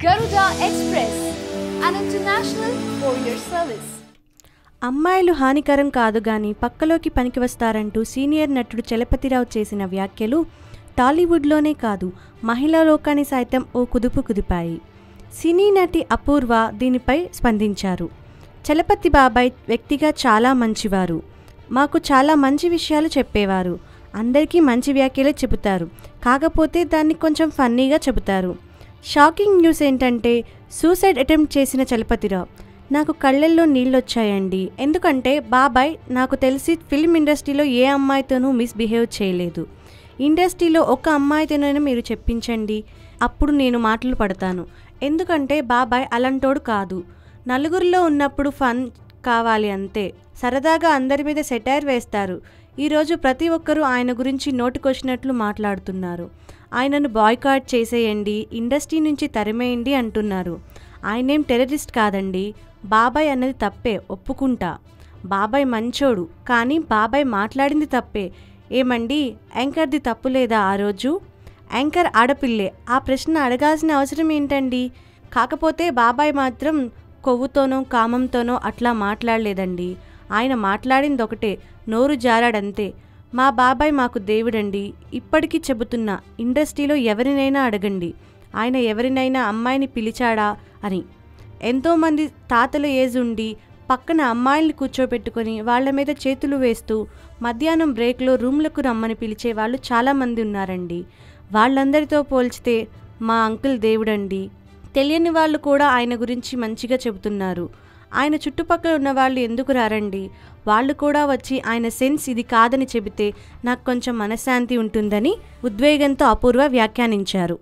Garuda Express, an international courier service. అమ్మాయిలు హానికరం కాదు గాని పక్కలోకి పనికి వస్తారంటూ సీనియర్ నటుడు చలపతిరావు చేసిన వ్యాఖ్యలు టాలీవుడ్లోనే కాదు మహిళా లోకాన్ని సైతం ఓ కుదుపు కుదిపాయి. సినీ నటి అపూర్వ దీనిపై స్పందించారు. చలపతి బాబాయ్ వ్యక్తిగా చాలా మంచివారు. మాకు చాలా మంచి విషయాలు చెప్పేవారు. అందరికీ మంచి వ్యాఖ్యలే చెబుతారు. కాకపోతే దాన్ని కొంచెం ఫన్నీగా చెబుతారు. షాకింగ్ న్యూస్ ఏంటంటే సూసైడ్ అటెంప్ట్ చేసిన చలపతిరావు. నాకు కళ్ళల్లో నీళ్ళొచ్చాయండి. ఎందుకంటే బాబాయ్ నాకు తెలిసి ఫిల్మ్ ఇండస్ట్రీలో ఏ అమ్మాయితోనూ మిస్బిహేవ్ చేయలేదు. ఇండస్ట్రీలో ఒక అమ్మాయితోనైనా మీరు చెప్పించండి, అప్పుడు నేను మాటలు పడతాను. ఎందుకంటే బాబాయ్ అలాంటోడు కాదు. నలుగురిలో ఉన్నప్పుడు ఫన్ కావాలి అంతే. సరదాగా అందరి మీద సెటైర్ వేస్తారు. ఈరోజు ప్రతి ఒక్కరూ ఆయన గురించి నోటికొచ్చినట్లు మాట్లాడుతున్నారు. ఆయనను బాయ్కాట్ చేసేయండి, ఇండస్ట్రీ నుంచి తరిమేయండి అంటున్నారు. ఆయనేం టెర్రరిస్ట్ కాదండి. బాబాయ్ అన్నది తప్పే, ఒప్పుకుంటా. బాబాయ్ మంచోడు, కానీ బాబాయ్ మాట్లాడింది తప్పే. ఏమండి, యాంకర్ది తప్పు లేదా? ఆ రోజు యాంకర్ ఆడపిల్లే, ఆ ప్రశ్న అడగాల్సిన అవసరం ఏంటండి? కాకపోతే బాబాయ్ మాత్రం కొవ్వుతోనో కామంతోనో అట్లా మాట్లాడలేదండి. ఆయన మాట్లాడింది ఒకటే, నోరు జారాడంతే. మా బాబాయ్ మాకు దేవుడండి. ఇప్పటికీ చెబుతున్నా, ఇండస్ట్రీలో ఎవరినైనా అడగండి, ఆయన ఎవరినైనా అమ్మాయిని పిలిచాడా అని. ఎంతోమంది తాతల ఏజ్ ఉండి పక్కన అమ్మాయిల్ని కూర్చోబెట్టుకొని వాళ్ళ మీద చేతులు వేస్తూ మధ్యాహ్నం బ్రేక్లో రూమ్లకు రమ్మని పిలిచే వాళ్ళు చాలామంది ఉన్నారండి. వాళ్ళందరితో పోల్చితే మా అంకుల్ దేవుడండి. తెలియని వాళ్ళు కూడా ఆయన గురించి మంచిగా చెబుతున్నారు. ఆయన చుట్టుపక్కల ఉన్న వాళ్ళు ఎందుకు రారండి? వాళ్ళు కూడా వచ్చి ఆయన సెన్స్ ఇది కాదని చెబితే నాకు కొంచెం మనశ్శాంతి ఉంటుందని ఉద్వేగంతో అపూర్వ వ్యాఖ్యానించారు.